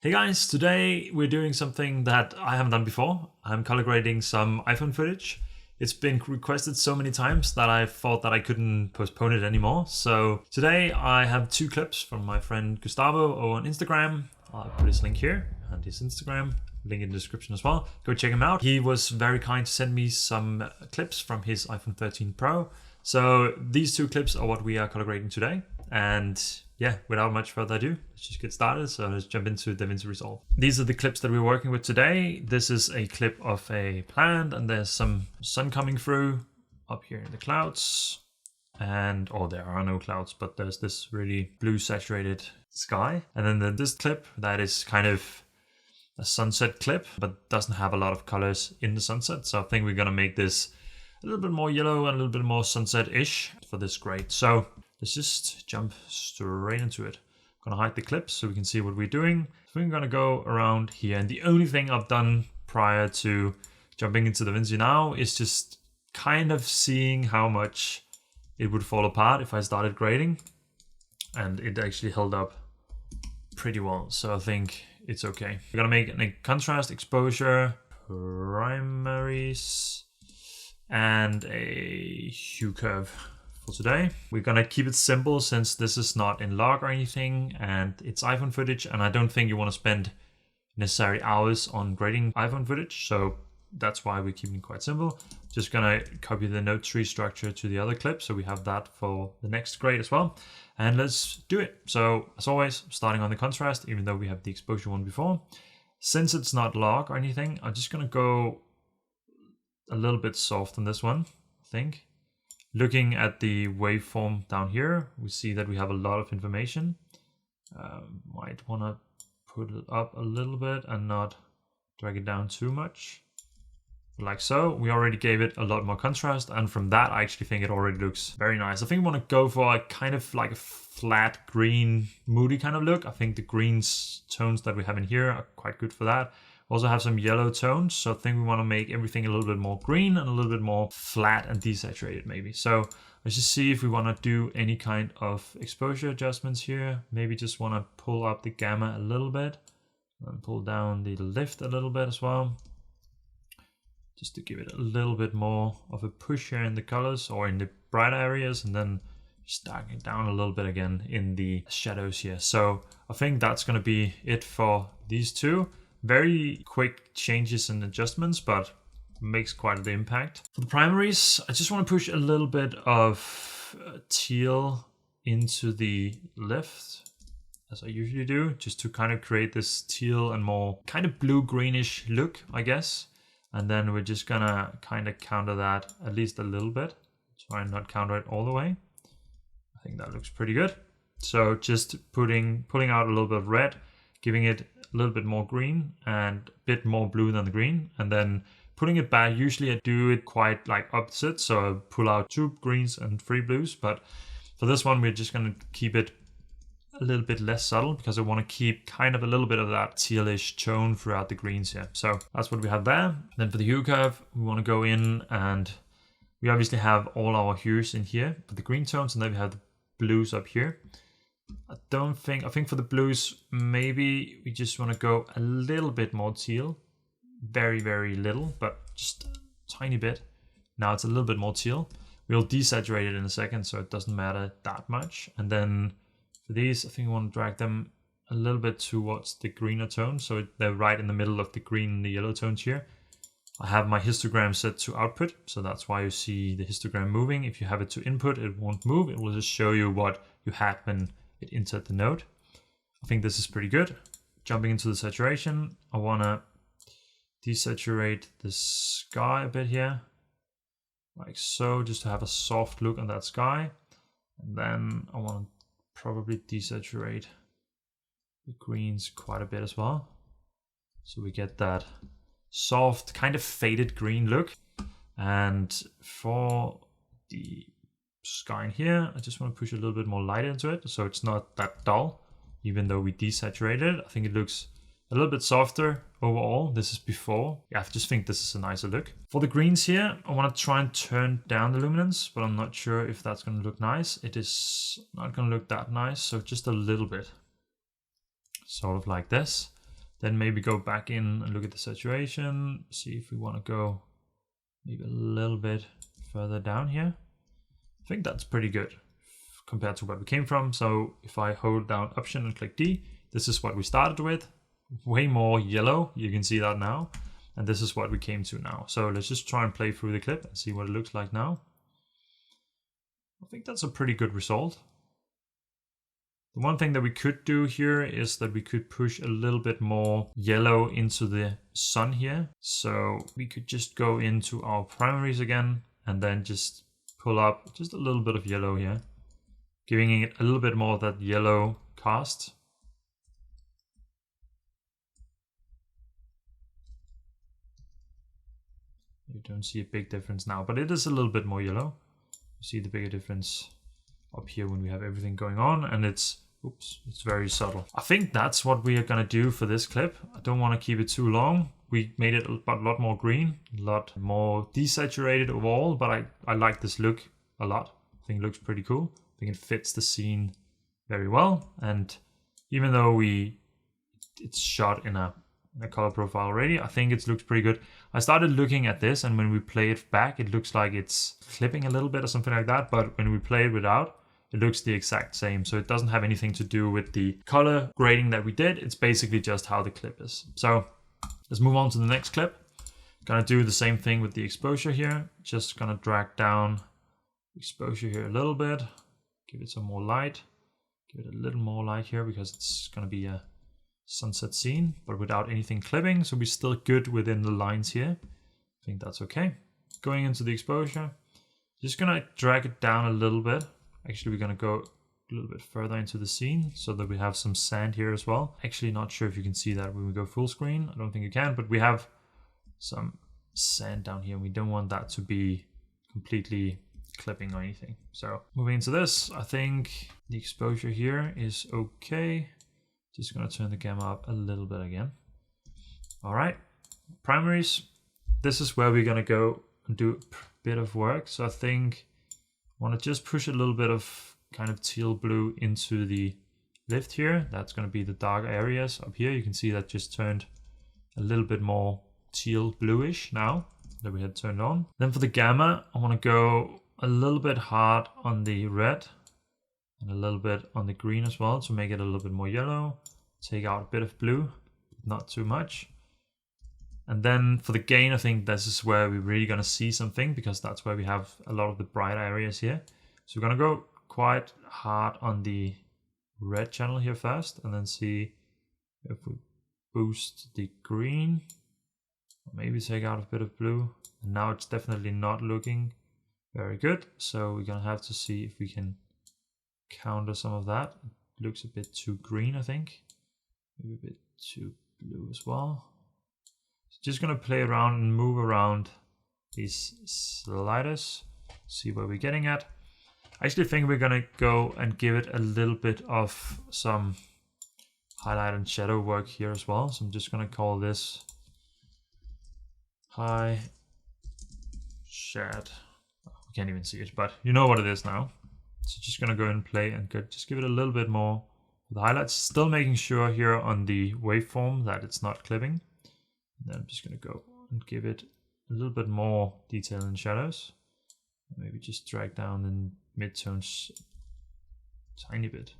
Hey guys, today we're doing something that I haven't done before. I'm color grading some iPhone footage. It's been requested so many times that I thought that I couldn't postpone it anymore. So today I have two clips from my friend Gustavo on Instagram. I'll put his link here and his Instagram, link in the description as well. Go check him out. He was very kind to send me some clips from his iPhone 13 Pro. So these two clips are what we are color grading today. And yeah, without much further ado, let's just get started. So let's jump into Davinci Resolve. These are the clips that we're working with today. This is a clip of a plant and there's some sun coming through up here in the clouds. Or there are no clouds, but there's this really blue saturated sky. And then this clip that is kind of a sunset clip, but doesn't have a lot of colors in the sunset. So I think we're gonna make this a little bit more yellow and a little bit more sunset-ish for this grade. So let's just jump straight into it. I'm gonna hide the clips so we can see what we're doing. So we're gonna go around here. And the only thing I've done prior to jumping into Davinci now is just kind of seeing how much it would fall apart if I started grading. And it actually held up pretty well. So I think it's okay. We're gonna make a contrast, exposure, primaries, and a hue curve for today. We're gonna keep it simple since this is not in log or anything and it's iPhone footage, and I don't think you want to spend necessary hours on grading iPhone footage, so that's why we're keeping it quite simple. Just gonna copy the note tree structure to the other clip so we have that for the next grade as well, and let's do it. So as always, starting on the contrast, even though we have the exposure one before. Since it's not log or anything, I'm just gonna go a little bit soft on this one, I think. Looking at the waveform down here, we see that we have a lot of information. Might want to put it up a little bit and not drag it down too much. Like so. We already gave it a lot more contrast, and from that I actually think it already looks very nice. I think we want to go for a kind of like a flat green, moody kind of look. I think the greens tones that we have in here are quite good for that. Also have some yellow tones, so I think we want to make everything a little bit more green and a little bit more flat and desaturated maybe. So let's just see if we want to do any kind of exposure adjustments here. Maybe just want to pull up the gamma a little bit and pull down the lift a little bit as well, just to give it a little bit more of a push here in the colors or in the brighter areas, and then just darken it down a little bit again in the shadows here. So I think that's going to be it for these two. Very quick changes and adjustments, but makes quite the impact. For the primaries, I just want to push a little bit of teal into the lift, as I usually do, just to kind of create this teal and more kind of blue-greenish look, I guess. And then we're just gonna kind of counter that at least a little bit. Try and not counter it all the way. I think that looks pretty good. So just pulling out a little bit of red, giving it a little bit more green and a bit more blue than the green, and then putting it back. Usually I do it quite like opposite, so I pull out 2 greens and 3 blues, but for this one we're just going to keep it a little bit less subtle because I want to keep kind of a little bit of that tealish tone throughout the greens here. So that's what we have there. Then for the hue curve, we want to go in, and we obviously have all our hues in here for the green tones, and then we have the blues up here. I think for the blues, maybe we just want to go a little bit more teal. Very, very little, but just a tiny bit. Now it's a little bit more teal. We'll desaturate it in a second, so it doesn't matter that much. And then for these, I think we want to drag them a little bit towards the greener tone, so they're right in the middle of the green and the yellow tones here. I have my histogram set to output, so that's why you see the histogram moving. If you have it to input, it won't move. It will just show you what you had when it insert the node. I think this is pretty good. Jumping into the saturation, I want to desaturate the sky a bit here, like so, just to have a soft look on that sky. And then I want to probably desaturate the greens quite a bit as well, so we get that soft, kind of faded green look. And for the sky in here, I just want to push a little bit more light into it so it's not that dull, even though we desaturated it. I think it looks a little bit softer overall. This is before. Yeah, I just think this is a nicer look. For the greens here, I want to try and turn down the luminance, but I'm not sure if that's going to look nice. It is not going to look that nice, so just a little bit. Sort of like this. Then maybe go back in and look at the saturation, see if we want to go maybe a little bit further down here. I think that's pretty good compared to where we came from. So if I hold down Option and click D, this is what we started with. Way more yellow, you can see that now. And this is what we came to now. So let's just try and play through the clip and see what it looks like now. I think that's a pretty good result. The one thing that we could do here is that we could push a little bit more yellow into the sun here. So we could just go into our primaries again and then just pull up just a little bit of yellow here, giving it a little bit more of that yellow cast. You don't see a big difference now, but it is a little bit more yellow. You see the bigger difference up here when we have everything going on, and it's very subtle. I think that's what we are gonna do for this clip. I don't want to keep it too long. We made it a lot more green, a lot more desaturated overall, but I like this look a lot. I think it looks pretty cool. I think it fits the scene very well, and even though it's shot in a color profile already, I think it looks pretty good. I started looking at this, and when we play it back, it looks like it's clipping a little bit or something like that, but when we play it without, it looks the exact same. So it doesn't have anything to do with the color grading that we did. It's basically just how the clip is. So let's move on to the next clip. Gonna do the same thing with the exposure here. Just gonna drag down exposure here a little bit, give it some more light, give it a little more light here because it's gonna be a sunset scene, but without anything clipping. So we're still good within the lines here. I think that's okay. Going into the exposure, just gonna drag it down a little bit. Actually, we're gonna go a little bit further into the scene so that we have some sand here as well. Actually, not sure if you can see that when we go full screen. I don't think you can, but we have some sand down here. We don't want that to be completely clipping or anything. So moving into this, I think the exposure here is okay. Just gonna turn the gamma up a little bit again. All right, primaries. This is where we're gonna go and do a bit of work. So I think I want to just push a little bit of kind of teal blue into the lift here. That's gonna be the dark areas up here. You can see that just turned a little bit more teal bluish now that we had turned on. Then for the gamma, I want to go a little bit hard on the red and a little bit on the green as well to make it a little bit more yellow. Take out a bit of blue, not too much. And then for the gain, I think this is where we're really gonna see something because that's where we have a lot of the bright areas here. So we're gonna go quite hard on the red channel here first and then see if we boost the green, or maybe take out a bit of blue. And now it's definitely not looking very good. So we're gonna have to see if we can counter some of that. It looks a bit too green, I think. Maybe a bit too blue as well. So just gonna play around and move around these sliders, see where we're getting at. I actually think we're gonna go and give it a little bit of some highlight and shadow work here as well. So I'm just gonna call this high shad. I can't even see it, but you know what it is now. So just gonna go and play and just give it a little bit more for the highlights. Still making sure here on the waveform that it's not clipping. And then I'm just gonna go and give it a little bit more detail in shadows. Maybe just drag down the midtones a tiny bit.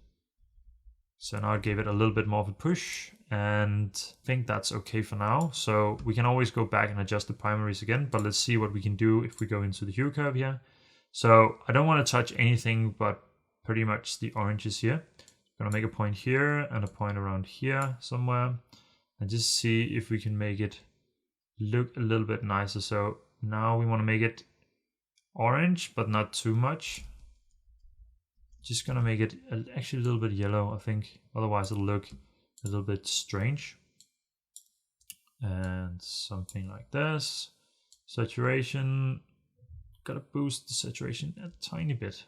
So now I gave it a little bit more of a push and I think that's okay for now. So we can always go back and adjust the primaries again, but let's see what we can do if we go into the hue curve here. So I don't want to touch anything but pretty much the oranges here. I'm gonna make a point here and a point around here somewhere and just see if we can make it look a little bit nicer. So now we want to make it orange, but not too much. Just gonna make it actually a little bit yellow, I think. Otherwise it'll look a little bit strange. And something like this. Saturation. Gotta boost the saturation a tiny bit.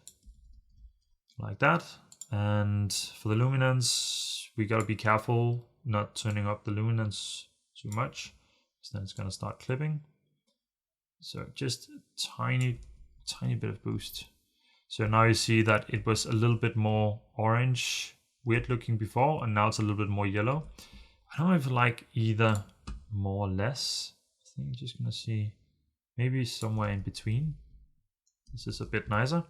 Like that. And for the luminance, we gotta be careful not turning up the luminance too much, because then it's gonna start clipping. So just a tiny bit of boost. So now you see that it was a little bit more orange, weird looking before, and now it's a little bit more yellow. I don't know if I like either more or less. I think I'm just gonna see maybe somewhere in between. This is a bit nicer.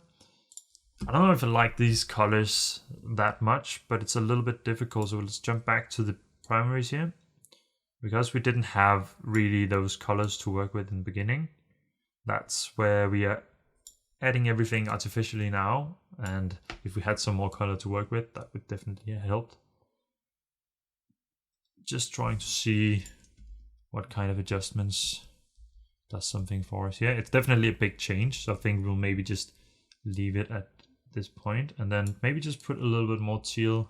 I don't know if I like these colors that much, but it's a little bit difficult. So let's jump back to the primaries here. Because we didn't have really those colors to work with in the beginning, that's where we are adding everything artificially now. And if we had some more color to work with, that would definitely help. Just trying to see what kind of adjustments does something for us here. It's definitely a big change, so I think we'll maybe just leave it at this point and then maybe just put a little bit more teal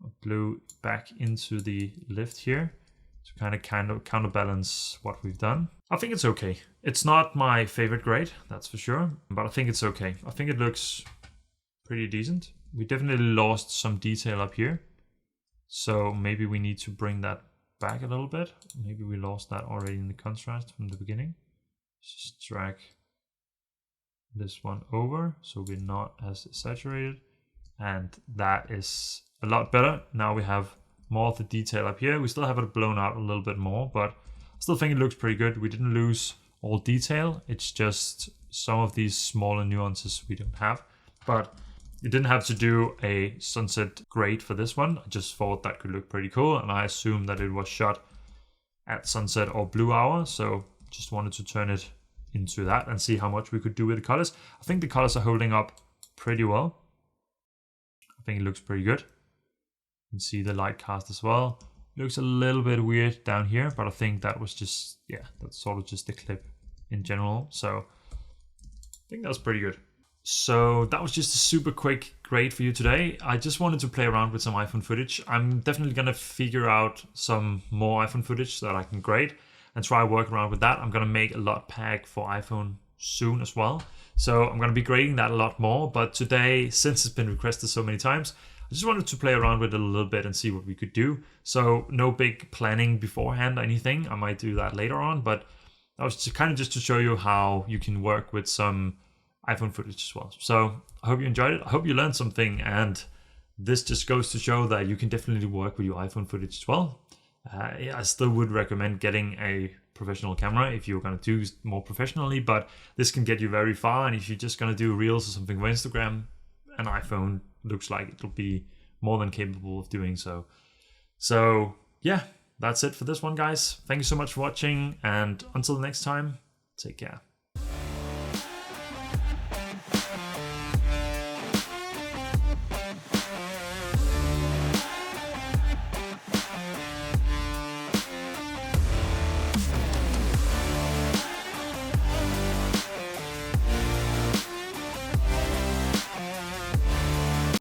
or blue back into the lift here to kind of counterbalance what we've done. I think it's okay. It's not my favorite grade, that's for sure, but I think it's okay. I think it looks pretty decent. We definitely lost some detail up here, so maybe we need to bring that back a little bit. Maybe we lost that already in the contrast from the beginning. Just drag this one over so we're not as saturated, and that is a lot better. Now we have more of the detail up here. We still have it blown out a little bit more, but I still think it looks pretty good. We didn't lose all detail. It's just some of these smaller nuances we don't have, but you didn't have to do a sunset grade for this one. I just thought that could look pretty cool, and I assumed that it was shot at sunset or blue hour, so just wanted to turn it into that and see how much we could do with the colors. I think the colors are holding up pretty well. I think it looks pretty good. You can see the light cast as well. It looks a little bit weird down here, but I think that was just, yeah, that's sort of just the clip in general. So I think that's pretty good. So that was just a super quick grade for you today. I just wanted to play around with some iPhone footage. I'm definitely gonna figure out some more iPhone footage that I can grade and try work around with that. I'm gonna make a LUT pack for iPhone soon as well. So I'm gonna be grading that a lot more, but today, since it's been requested so many times, I just wanted to play around with it a little bit and see what we could do. So no big planning beforehand or anything. I might do that later on, but that was just to show you how you can work with some iPhone footage as well. So I hope you enjoyed it. I hope you learned something, and this just goes to show that you can definitely work with your iPhone footage as well. I still would recommend getting a professional camera if you're going to do more professionally, but this can get you very far. And if you're just going to do reels or something for Instagram, an iPhone looks like it'll be more than capable of doing so. So yeah, that's it for this one, guys. Thank you so much for watching, and until next time, take care.